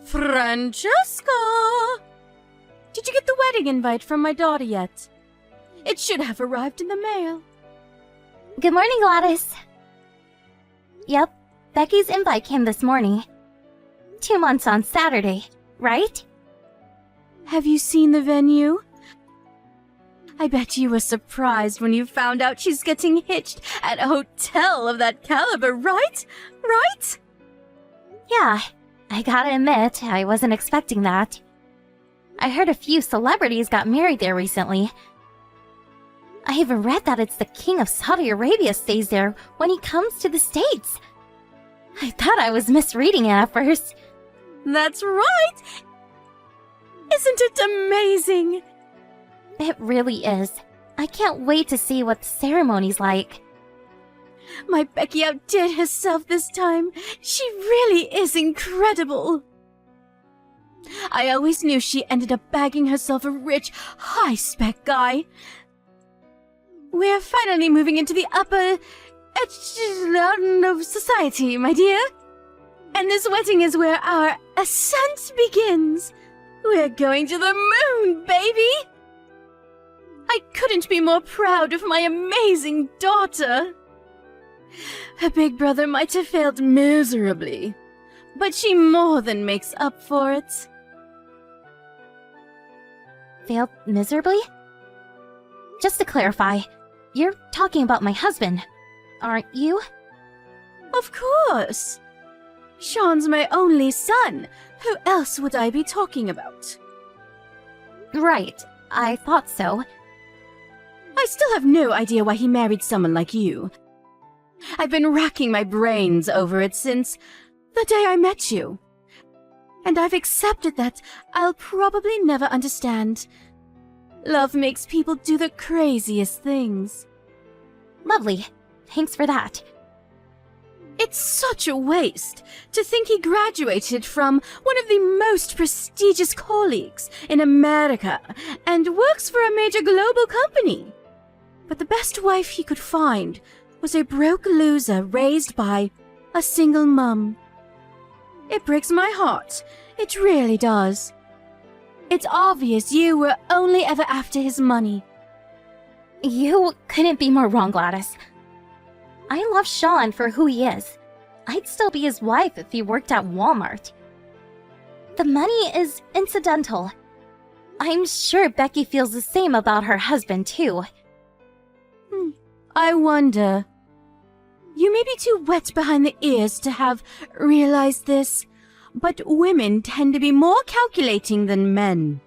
Francesca! Did you get the wedding invite from my daughter yet? It should have arrived in the mail. Good morning, Gladys. Yep, Becky's invite came this morning. 2 months on Saturday, right? Have you seen the venue? I bet you were surprised when you found out she's getting hitched at a hotel of that caliber, right? Right? Yeah, I gotta admit, I wasn't expecting that. I heard a few celebrities got married there recently. I even read that it's the King of Saudi Arabia stays there when he comes to the States. I thought I was misreading it at first. That's right! Isn't it amazing? It really is. I can't wait to see what the ceremony's like. My Becky outdid herself this time. She really is incredible. I always knew she ended up bagging herself a rich, high-spec guy. We're finally moving into the upper echelon of society, my dear. And this wedding is where our ascent begins. We're going to the moon, baby! I couldn't be more proud of my amazing daughter. Her big brother might have failed miserably, but she more than makes up for it. Failed miserably? Just to clarify, you're talking about my husband, aren't you? Of course. Sean's my only son. Who else would I be talking about? Right, I thought so. I still have no idea why he married someone like you. I've been racking my brains over it since the day I met you. And I've accepted that I'll probably never understand. Love makes people do the craziest things. Lovely. Thanks for that. It's such a waste to think he graduated from one of the most prestigious colleges in America and works for a major global company. But the best wife he could find was a broke loser raised by a single mum. It breaks my heart. It really does. It's obvious you were only ever after his money. You couldn't be more wrong, Gladys. I love Sean for who he is. I'd still be his wife if he worked at Walmart. The money is incidental. I'm sure Becky feels the same about her husband, too. I wonder. You may be too wet behind the ears to have realized this, but women tend to be more calculating than men.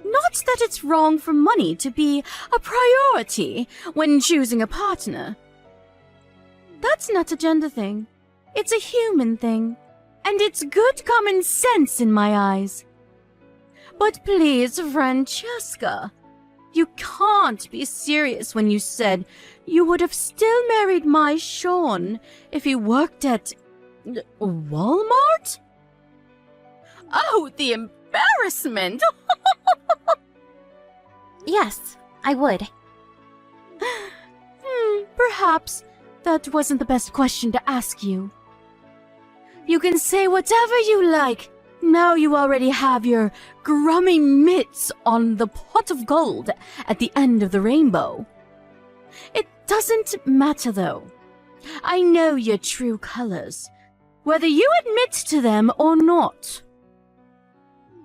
Not that it's wrong for money to be a priority when choosing a partner. That's not a gender thing. It's a human thing. And it's good common sense in my eyes. But please, Francesca, you can't be serious when you said you would have still married my Sean if he worked at Walmart? Oh, the embarrassment! Yes, I would. Perhaps that wasn't the best question to ask you. You can say whatever you like. Now you already have your grummy mitts on the pot of gold at the end of the rainbow. It doesn't matter, though. I know your true colors, whether you admit to them or not.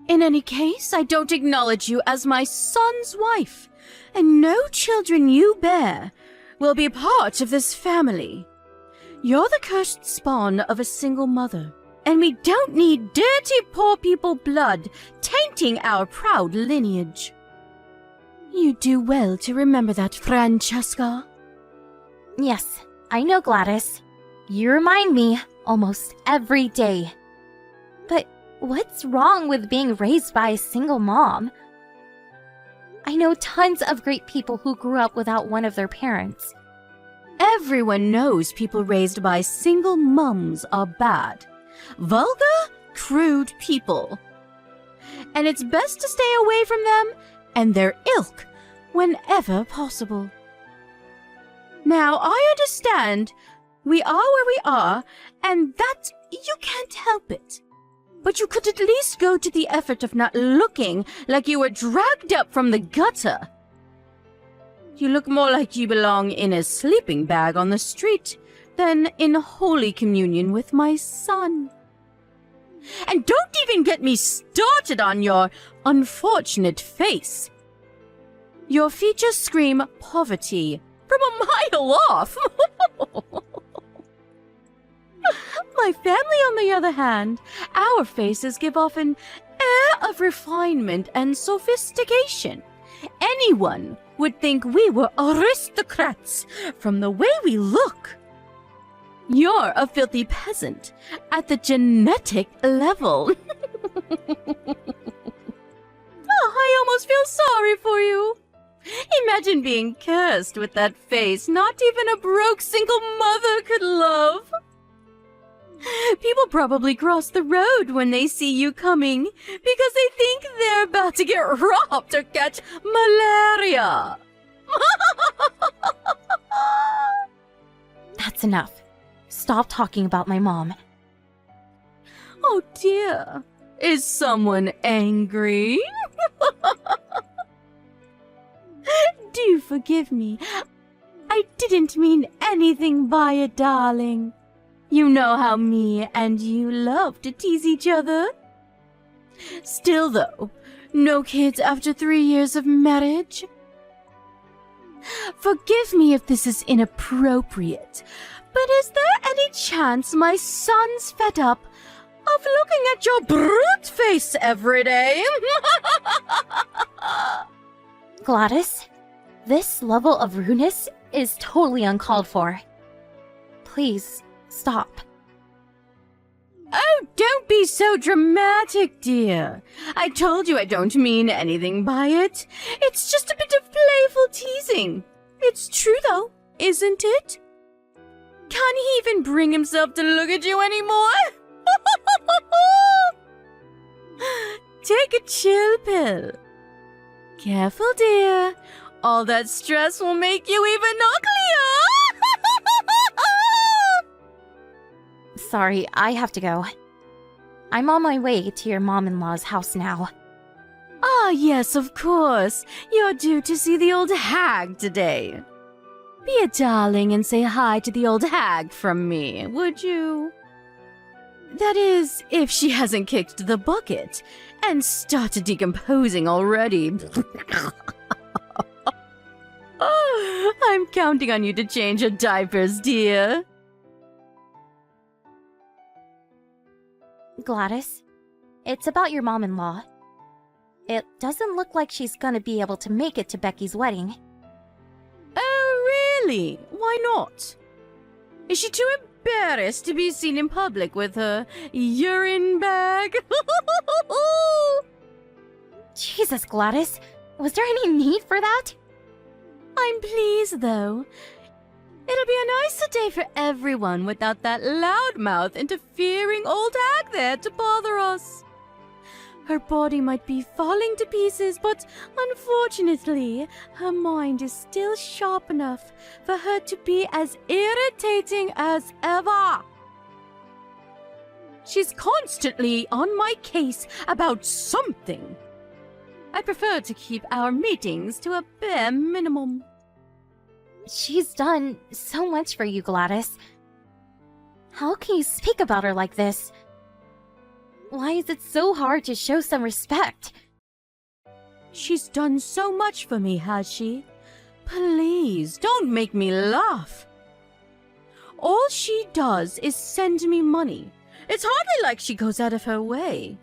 In any case, I don't acknowledge you as my son's wife, and no children you bear will be part of this family. You're the cursed spawn of a single mother, and we don't need dirty poor people blood tainting our proud lineage. You do well to remember that, Francesca. Yes, I know, Gladys. You remind me almost every day. But what's wrong with being raised by a single mom? I know tons of great people who grew up without one of their parents. Everyone knows people raised by single mums are bad. Vulgar, crude people. And it's best to stay away from them and their ilk whenever possible. Now, I understand we are where we are, and that you can't help it. but you could at least go to the effort of not looking like you were dragged up from the gutter. You look more like you belong in a sleeping bag on the street than in Holy Communion with my son. And don't even get me started on your unfortunate face. Your features scream poverty from a mile off. My family, on the other hand, our faces give off an air of refinement and sophistication. Anyone would think we were aristocrats from the way we look. You're a filthy peasant at the genetic level. Oh, I almost feel sorry for you. Imagine being cursed with that face not even a broke single mother could love. People probably cross the road when they see you coming because they think they're about to get robbed or catch malaria. That's enough. Stop talking about my mom. Oh dear. Is someone angry? Do forgive me. I didn't mean anything by it, darling. You know how me and you love to tease each other. Still, though, no kids after 3 years of marriage? Forgive me if this is inappropriate, but is there any chance my son's fed up of looking at your brute face every day? Gladys, this level of rudeness is totally uncalled for. Please, stop. Oh, don't be so dramatic, dear. I told you I don't mean anything by it. It's just a bit of playful teasing. It's true, though, isn't it? Can't he even bring himself to look at you anymore? Take a chill pill. Careful, dear. All that stress will make you even uglier. Sorry, I have to go. I'm on my way to your mom-in-law's house now. Ah, yes, of course. You're due to see the old hag today. Be a darling and say hi to the old hag from me, would you? That is, if she hasn't kicked the bucket and started decomposing already. I'm counting on you to change your diapers, dear. Gladys, it's about your mom-in-law. It doesn't look like she's gonna be able to make it to Becky's wedding. Oh, really? Why not? Is she too embarrassed to be seen in public with her urine bag? Jesus, Gladys, was there any need for that? I'm pleased, though. It'll be a nicer day for everyone without that loudmouth interfering old hag there to bother us. Her body might be falling to pieces, but unfortunately, her mind is still sharp enough for her to be as irritating as ever. She's constantly on my case about something. I prefer to keep our meetings to a bare minimum. She's done so much for you, Gladys. How can you speak about her like this? Why is it so hard to show some respect? She's done so much for me, has she? Please, don't make me laugh. All she does is send me money. It's hardly like she goes out of her way.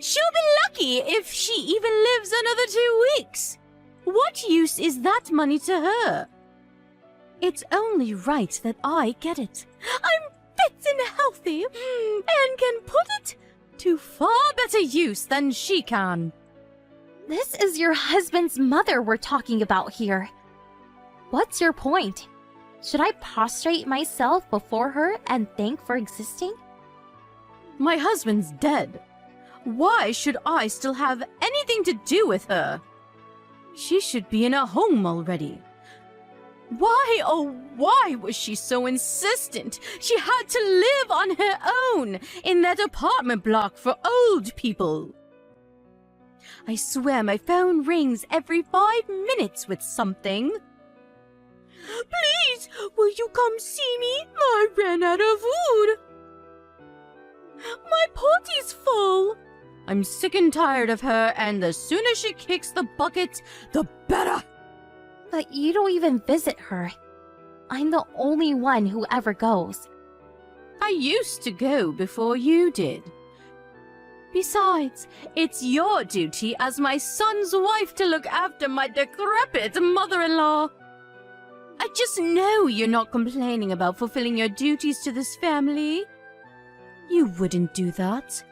She'll be lucky if she even lives another 2 weeks. What use is that money to her? It's only right that I get it. I'm fit and healthy and can put it to far better use than she can. This is your husband's mother we're talking about here. What's your point? Should I prostrate myself before her and thank for existing? My husband's dead. Why should I still have anything to do with her? She should be in a home already. Why, oh, why was she so insistent? She had to live on her own in that apartment block for old people. I swear my phone rings every 5 minutes with something. Please, will you come see me? I ran out of food. My potty's full. I'm sick and tired of her, and the sooner she kicks the bucket, the better. But you don't even visit her. I'm the only one who ever goes. I used to go before you did. Besides, it's your duty as my son's wife to look after my decrepit mother-in-law. I just know you're not complaining about fulfilling your duties to this family. You wouldn't do that,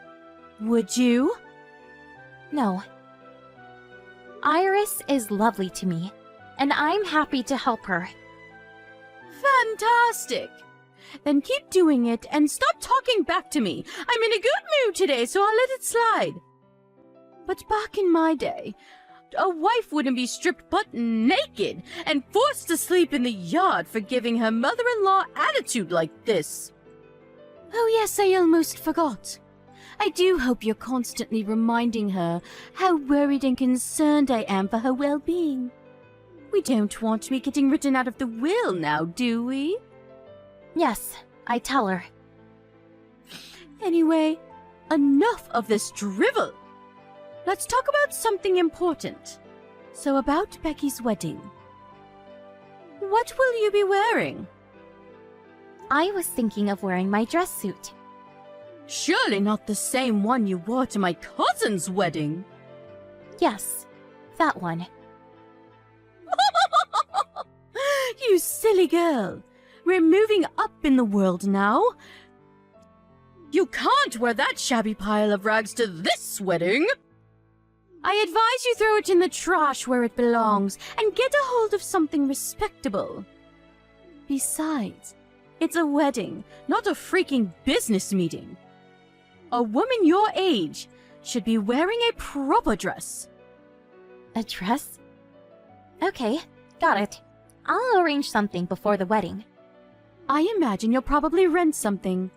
would you? No. Iris is lovely to me, and I'm happy to help her. Fantastic! Then keep doing it and stop talking back to me. I'm in a good mood today, so I'll let it slide. But back in my day, a wife wouldn't be stripped butt naked and forced to sleep in the yard for giving her mother-in-law attitude like this. Oh yes, I almost forgot. I do hope you're constantly reminding her how worried and concerned I am for her well-being. We don't want me getting written out of the will now, do we? Yes, I tell her. Anyway, enough of this drivel. Let's talk about something important. So about Becky's wedding. What will you be wearing? I was thinking of wearing my dress suit. Surely not the same one you wore to my cousin's wedding. Yes, that one. You silly girl. We're moving up in the world now. You can't wear that shabby pile of rags to this wedding. I advise you throw it in the trash where it belongs and get a hold of something respectable. Besides, it's a wedding, not a freaking business meeting. A woman your age should be wearing a proper dress. A dress? Okay, got it. I'll arrange something before the wedding. I imagine you'll probably rent something.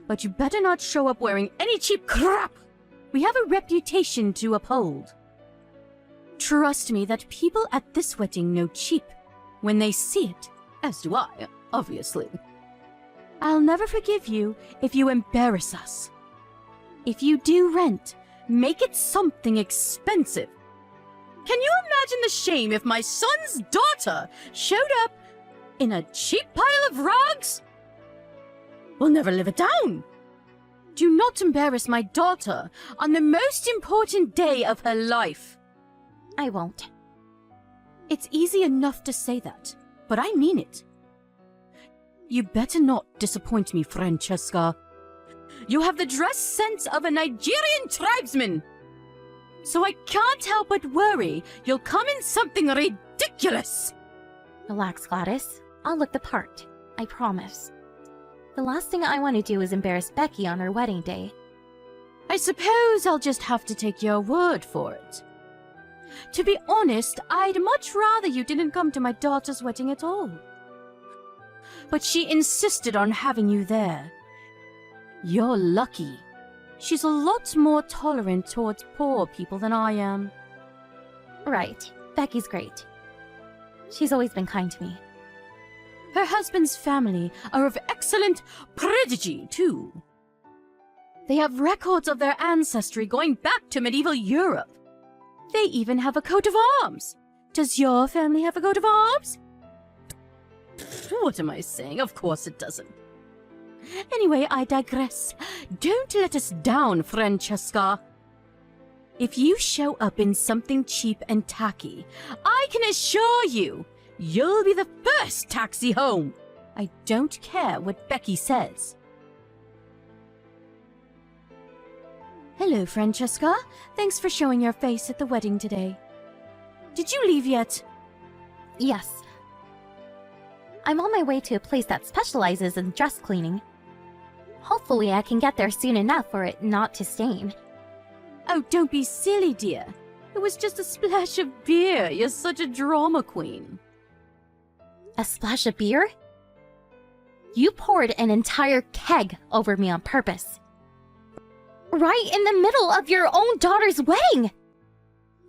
But you better not show up wearing any cheap crap! We have a reputation to uphold. Trust me that people at this wedding know cheap when they see it, as do I, obviously. I'll never forgive you if you embarrass us. If you do rent, make it something expensive. Can you imagine the shame if my son's daughter showed up in a cheap pile of rags? We'll never live it down. Do not embarrass my daughter on the most important day of her life. I won't. It's easy enough to say that, but I mean it. You better not disappoint me, Francesca. You have the dress sense of a Nigerian tribesman. So I can't help but worry you'll come in something ridiculous. Relax, Gladys. I'll look the part. I promise. The last thing I want to do is embarrass Becky on her wedding day. I suppose I'll just have to take your word for it. To be honest, I'd much rather you didn't come to my daughter's wedding at all. But she insisted on having you there. You're lucky. She's a lot more tolerant towards poor people than I am. Right. Becky's great. She's always been kind to me. Her husband's family are of excellent prodigy, too. They have records of their ancestry going back to medieval Europe. They even have a coat of arms. Does your family have a coat of arms? What am I saying? Of course it doesn't. Anyway, I digress. Don't let us down, Francesca. If you show up in something cheap and tacky, I can assure you, you'll be the first taxi home. I don't care what Becky says. Hello, Francesca. Thanks for showing your face at the wedding today. Did you leave yet? Yes. I'm on my way to a place that specializes in dress cleaning. Hopefully I can get there soon enough for it not to stain. Oh, don't be silly, dear. It was just a splash of beer. You're such a drama queen. A splash of beer? You poured an entire keg over me on purpose. Right in the middle of your own daughter's wedding!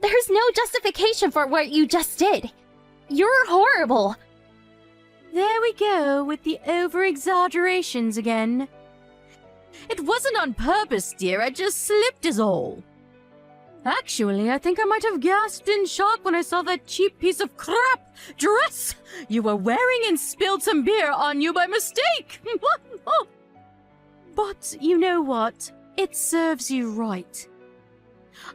There's no justification for what you just did. You're horrible. There we go with the over-exaggerations again. It wasn't on purpose, dear. I just slipped is all. Actually, I think I might have gasped in shock when I saw that cheap piece of crap dress you were wearing and spilled some beer on you by mistake. But you know what? It serves you right.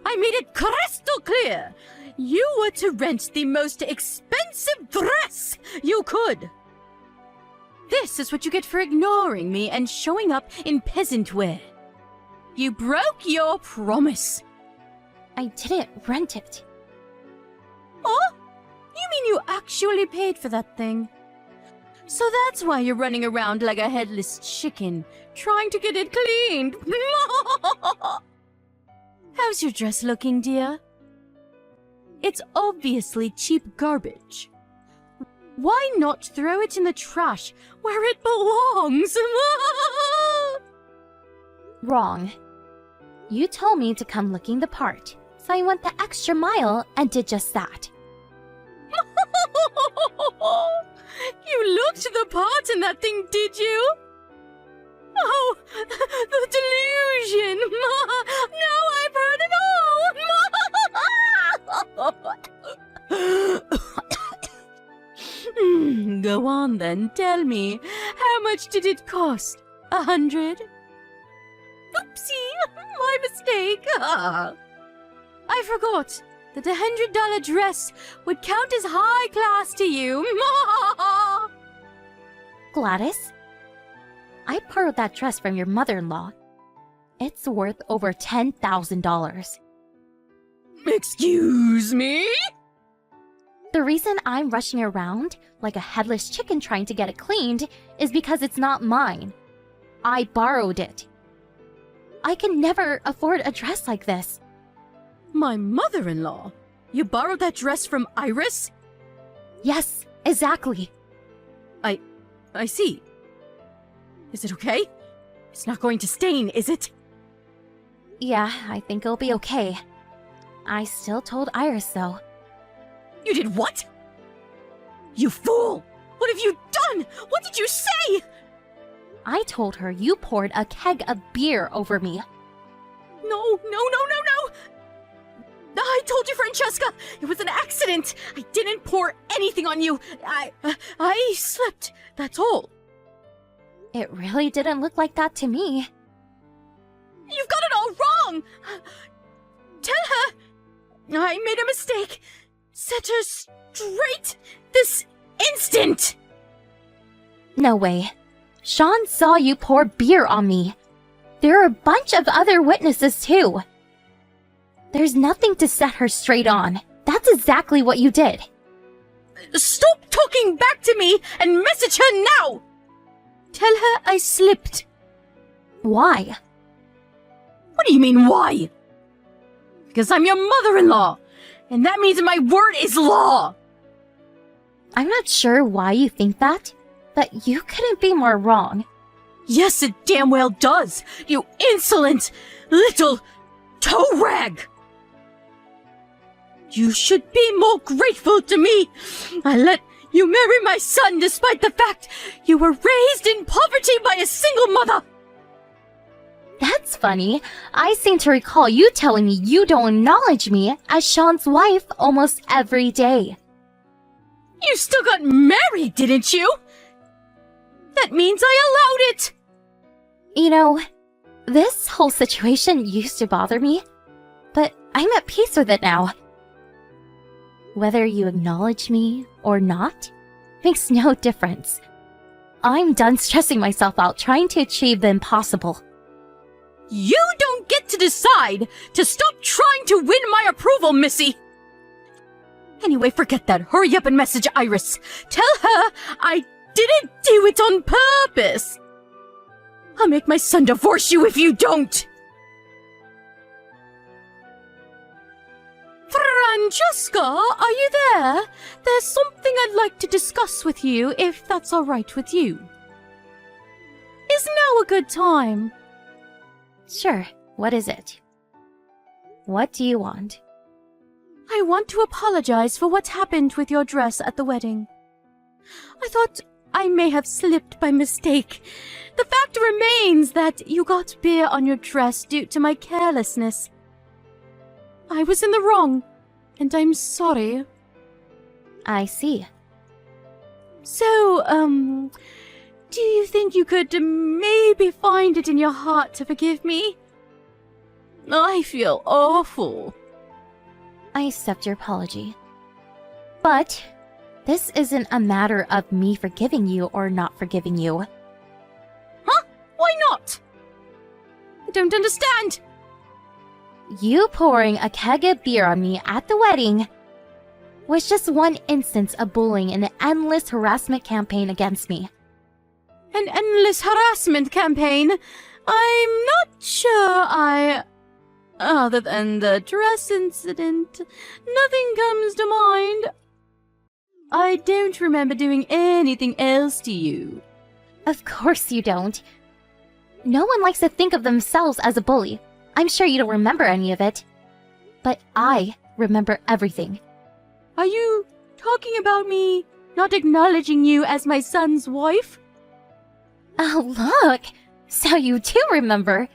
I made it crystal clear. You were to rent the most expensive dress you could. This is what you get for ignoring me and showing up in peasant wear. You broke your promise. I didn't rent it. Oh? You mean you actually paid for that thing? So that's why you're running around like a headless chicken, trying to get it cleaned. How's your dress looking, dear? It's obviously cheap garbage. Why not throw it in the trash where it belongs? Wrong. You told me to come looking the part, so I went the extra mile and did just that. You looked the part in that thing, did you? Oh, the delusion! Now I've heard it all! Go on then, tell me, how much did it cost? 100? Oopsie, my mistake. I forgot that $100 dress would count as high class to you. Gladys, I borrowed that dress from your mother-in-law. It's worth over $10,000. Excuse me? The reason I'm rushing around like a headless chicken trying to get it cleaned is because it's not mine. I borrowed it. I can never afford a dress like this. My mother-in-law? You borrowed that dress from Iris? Yes, exactly. I see. Is it okay? It's not going to stain, is it? Yeah, I think it'll be okay. I still told Iris, though. You did what? You fool! What have you done? What did you say? I told her you poured a keg of beer over me. No. I told you, Francesca! It was an accident! I didn't pour anything on you! I slipped, that's all. It really didn't look like that to me. You've got it all wrong! Tell her I made a mistake. Set her straight this instant! No way. Sean saw you pour beer on me. There are a bunch of other witnesses, too. There's nothing to set her straight on. That's exactly what you did. Stop talking back to me and message her now! Tell her I slipped. Why? What do you mean, why? Because I'm your mother-in-law, and that means my word is law! I'm not sure why you think that, but you couldn't be more wrong. Yes, it damn well does, you insolent little toe rag! You should be more grateful to me. I let you marry my son despite the fact you were raised in poverty by a single mother. That's funny. I seem to recall you telling me you don't acknowledge me as Sean's wife almost every day. You still got married, didn't you? That means I allowed it. You know, this whole situation used to bother me, but I'm at peace with it now. Whether you acknowledge me or not makes no difference. I'm done stressing myself out trying to achieve the impossible. You don't get to decide to stop trying to win my approval, Missy! Anyway, forget that. Hurry up and message Iris. Tell her I didn't do it on purpose. I'll make my son divorce you if you don't. Francesca, are you there? There's something I'd like to discuss with you, if that's all right with you. Is now a good time? Sure, what is it? What do you want? I want to apologize for what happened with your dress at the wedding. I thought I may have slipped by mistake. The fact remains that you got beer on your dress due to my carelessness. I was in the wrong, and I'm sorry. I see. So, do you think you could maybe find it in your heart to forgive me? I feel awful. I accept your apology. But this isn't a matter of me forgiving you or not forgiving you. Huh? Why not? I don't understand. You pouring a keg of beer on me at the wedding was just one instance of bullying and an endless harassment campaign against me. An endless harassment campaign? I'm not sure Other than the dress incident, nothing comes to mind. I don't remember doing anything else to you. Of course you don't. No one likes to think of themselves as a bully. I'm sure you don't remember any of it. But I remember everything. Are you talking about me not acknowledging you as my son's wife? Oh, look! So you do remember.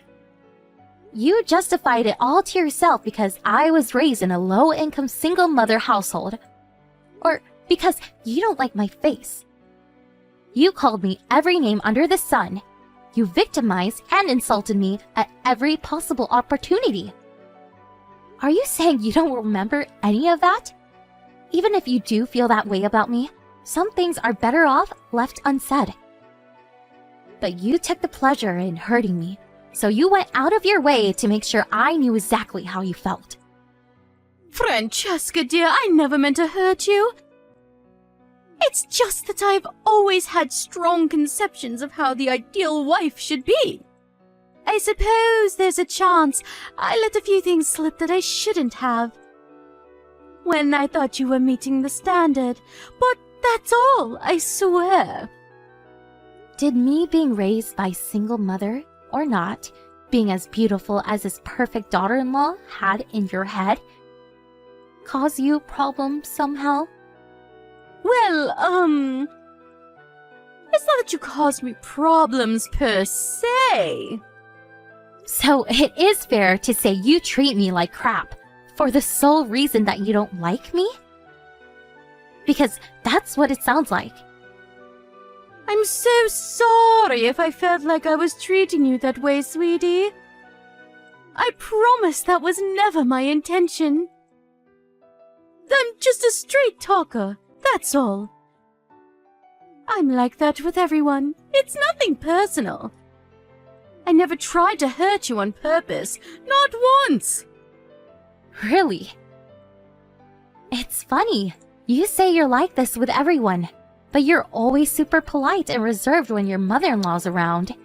You justified it all to yourself because I was raised in a low-income single mother household. Or because you don't like my face. You called me every name under the sun. You victimized and insulted me at every possible opportunity. Are you saying you don't remember any of that? Even if you do feel that way about me, some things are better off left unsaid. But you took the pleasure in hurting me, so you went out of your way to make sure I knew exactly how you felt. Francesca, dear, I never meant to hurt you. It's just that I've always had strong conceptions of how the ideal wife should be. I suppose there's a chance I let a few things slip that I shouldn't have. When I thought you were meeting the standard, but that's all, I swear. Did me being raised by a single mother, or not, being as beautiful as this perfect daughter-in-law had in your head, cause you problems somehow? Well, it's not that you caused me problems per se. So it is fair to say you treat me like crap for the sole reason that you don't like me? Because that's what it sounds like. I'm so sorry if I felt like I was treating you that way, sweetie. I promise that was never my intention. I'm just a straight talker, that's all. I'm like that with everyone. It's nothing personal. I never tried to hurt you on purpose, not once. Really? It's funny. You say you're like this with everyone, but you're always super polite and reserved when your mother-in-law's around.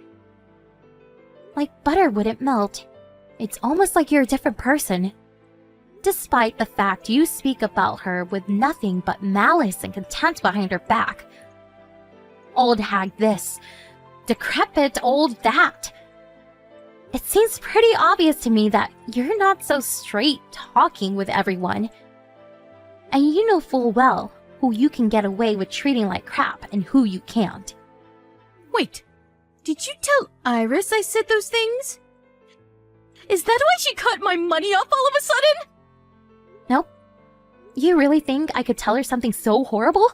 Like butter wouldn't melt. It's almost like you're a different person. Despite the fact you speak about her with nothing but malice and contempt behind her back. Old hag this, decrepit old that. It seems pretty obvious to me that you're not so straight talking with everyone. And you know full well who you can get away with treating like crap and who you can't. Wait, did you tell Iris I said those things? Is that why she cut my money off all of a sudden? Nope. You really think I could tell her something so horrible?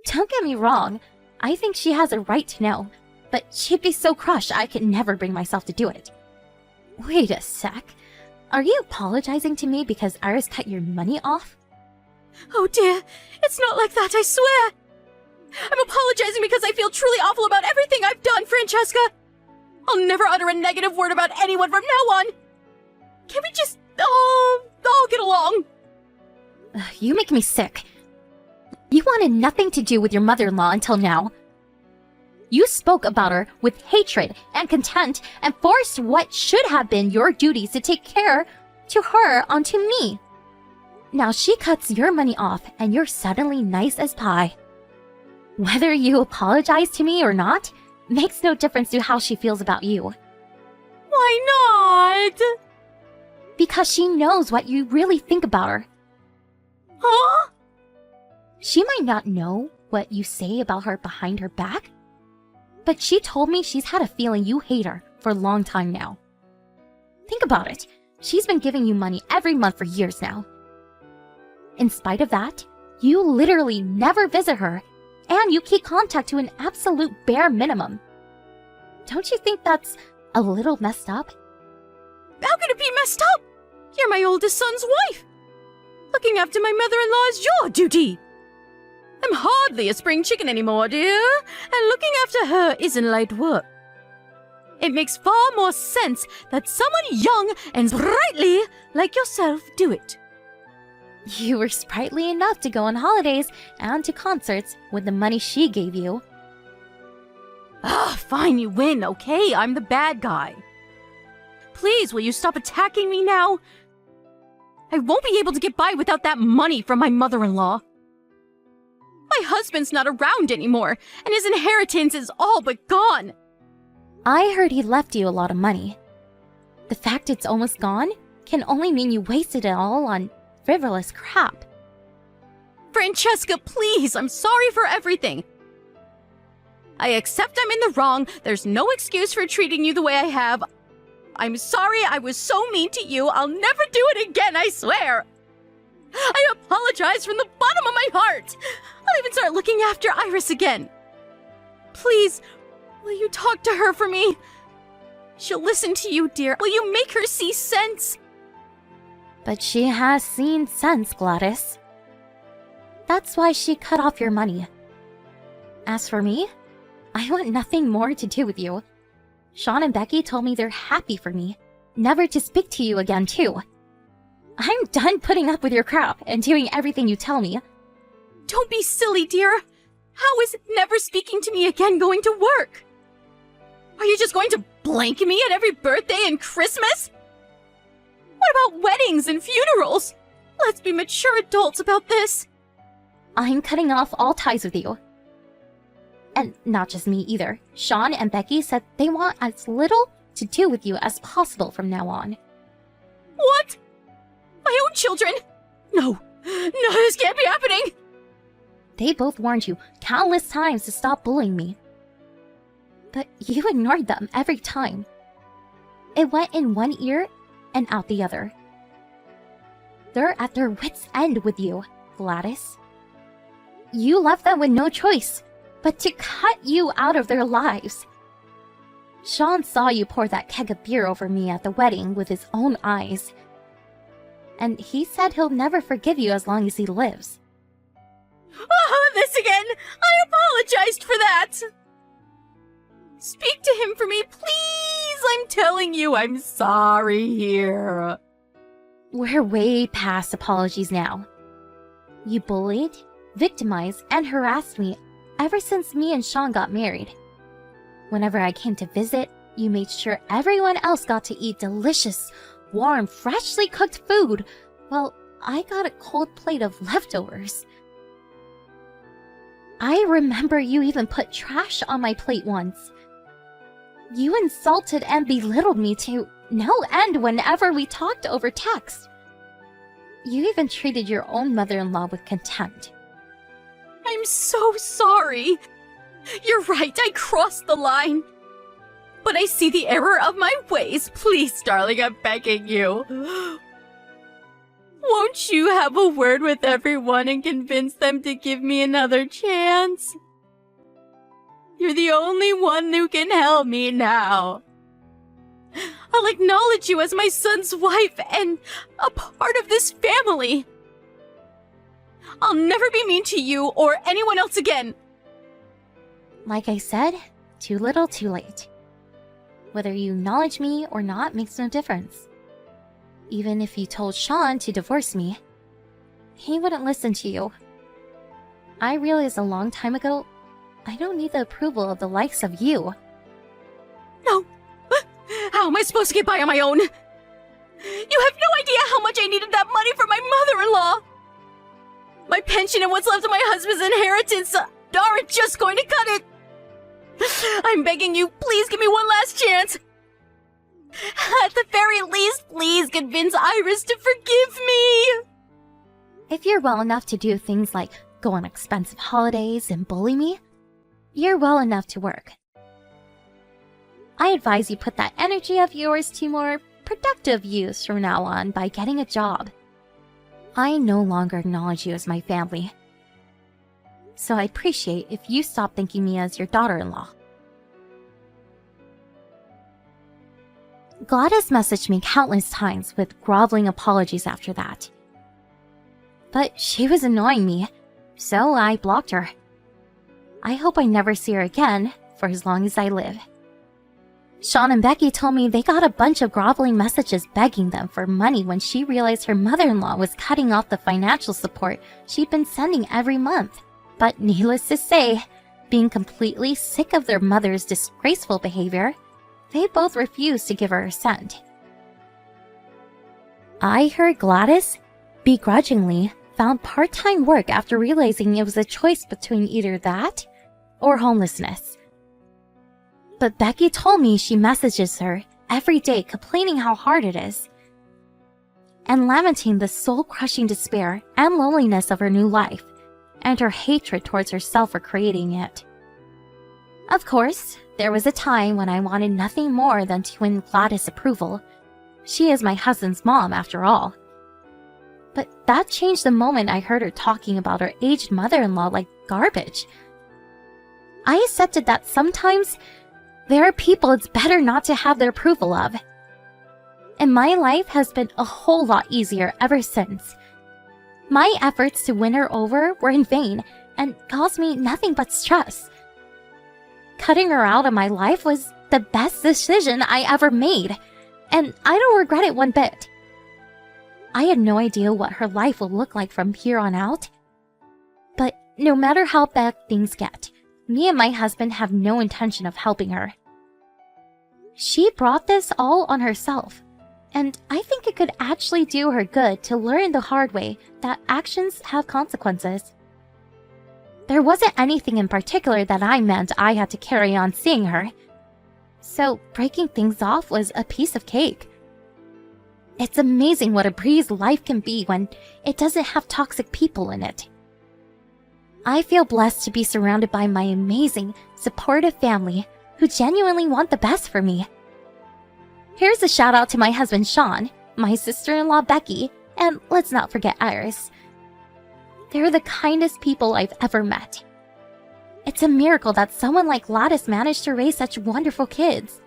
Don't get me wrong, I think she has a right to know, but she'd be so crushed I could never bring myself to do it. Wait a sec. Are you apologizing to me because Iris cut your money off? Oh dear, it's not like that, I swear. I'm apologizing because I feel truly awful about everything I've done, Francesca. I'll never utter a negative word about anyone from now on. Can we just all get along? You make me sick. You wanted nothing to do with your mother-in-law until now. You spoke about her with hatred and contempt and forced what should have been your duties to take care to her onto me. Now she cuts your money off and you're suddenly nice as pie. Whether you apologize to me or not makes no difference to how she feels about you. Why not? Because she knows what you really think about her. Huh? She might not know what you say about her behind her back, but she told me she's had a feeling you hate her for a long time now. Think about it. She's been giving you money every month for years now. In spite of that, you literally never visit her, and you keep contact to an absolute bare minimum. Don't you think that's a little messed up? How could it be messed up? You're my oldest son's wife. Looking after my mother-in-law is your duty. I'm hardly a spring chicken anymore, dear, and looking after her isn't light work. It makes far more sense that someone young and sprightly like yourself do it. You were sprightly enough to go on holidays and to concerts with the money she gave you. Fine, you win, okay? I'm the bad guy. Please, will you stop attacking me now? I won't be able to get by without that money from my mother-in-law. My husband's not around anymore, and his inheritance is all but gone. I heard he left you a lot of money. The fact it's almost gone can only mean you wasted it all on frivolous crap. Francesca, please, I'm sorry for everything. I accept I'm in the wrong. There's no excuse for treating you the way I have. I'm sorry I was so mean to you. I'll never do it again, I swear. I apologize from the bottom of my heart. I'll even start looking after Iris again. Please, will you talk to her for me? She'll listen to you, dear. Will you make her see sense? But she has seen sense, Gladys. That's why she cut off your money. As for me, I want nothing more to do with you. Sean and Becky told me they're happy for me, never to speak to you again, too. I'm done putting up with your crap and doing everything you tell me. Don't be silly, dear. How is never speaking to me again going to work? Are you just going to blank me at every birthday and Christmas? What about weddings and funerals? Let's be mature adults about this. I'm cutting off all ties with you. And not just me either. Sean and Becky said they want as little to do with you as possible from now on. What? My own children? No, this can't be happening. They both warned you countless times to stop bullying me. But you ignored them every time. It went in one ear and out the other. They're at their wits' end with you, Gladys. You left them with no choice but to cut you out of their lives. Sean saw you pour that keg of beer over me at the wedding with his own eyes. And he said he'll never forgive you as long as he lives. Oh, this again! I apologized for that! Speak to him for me, please! I'm telling you, I'm sorry here. We're way past apologies now. You bullied, victimized, and harassed me ever since me and Sean got married. Whenever I came to visit, you made sure everyone else got to eat delicious, warm, freshly cooked food, while I got a cold plate of leftovers. I remember you even put trash on my plate once. You insulted and belittled me to no end whenever we talked over text. You even treated your own mother-in-law with contempt. I'm so sorry. You're right, I crossed the line. But I see the error of my ways. Please, darling, I'm begging you. Won't you have a word with everyone and convince them to give me another chance? You're the only one who can help me now. I'll acknowledge you as my son's wife and a part of this family. I'll never be mean to you or anyone else again. Like I said, too little, too late. Whether you acknowledge me or not makes no difference. Even if you told Sean to divorce me, he wouldn't listen to you. I realized a long time ago, I don't need the approval of the likes of you. No. How am I supposed to get by on my own? You have no idea how much I needed that money for my mother-in-law! My pension and what's left of my husband's inheritance aren't just going to cut it! I'm begging you, please give me one last chance! At the very least, please convince Iris to forgive me! If you're well enough to do things like go on expensive holidays and bully me, you're well enough to work. I advise you put that energy of yours to more productive use from now on by getting a job. I no longer acknowledge you as my family, so I appreciate if you stop thinking me as your daughter-in-law. Gladys messaged me countless times with groveling apologies after that. But she was annoying me, so I blocked her. I hope I never see her again for as long as I live. Sean and Becky told me they got a bunch of groveling messages begging them for money when she realized her mother-in-law was cutting off the financial support she'd been sending every month. But needless to say, being completely sick of their mother's disgraceful behavior, they both refused to give her a cent. I heard Gladys begrudgingly found part-time work after realizing it was a choice between either that or homelessness. But Becky told me she messages her every day complaining how hard it is and lamenting the soul-crushing despair and loneliness of her new life and her hatred towards herself for creating it. Of course, there was a time when I wanted nothing more than to win Gladys' approval. She is my husband's mom, after all. But that changed the moment I heard her talking about her aged mother-in-law like garbage. I accepted that sometimes there are people it's better not to have their approval of. And my life has been a whole lot easier ever since. My efforts to win her over were in vain and caused me nothing but stress. Cutting her out of my life was the best decision I ever made, and I don't regret it one bit. I had no idea what her life will look like from here on out. But no matter how bad things get, me and my husband have no intention of helping her. She brought this all on herself, and I think it could actually do her good to learn the hard way that actions have consequences. There wasn't anything in particular that I meant I had to carry on seeing her, so breaking things off was a piece of cake. It's amazing what a breeze life can be when it doesn't have toxic people in it. I feel blessed to be surrounded by my amazing, supportive family who genuinely want the best for me. Here's a shout out to my husband Sean, my sister-in-law Becky, and let's not forget Iris. They're the kindest people I've ever met. It's a miracle that someone like Gladys managed to raise such wonderful kids.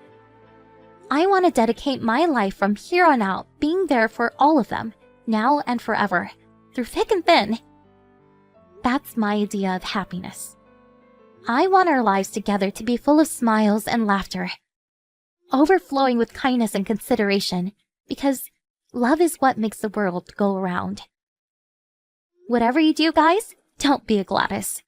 I want to dedicate my life from here on out being there for all of them, now and forever, through thick and thin. That's my idea of happiness. I want our lives together to be full of smiles and laughter, overflowing with kindness and consideration, because love is what makes the world go around. Whatever you do, guys, don't be a Gladys.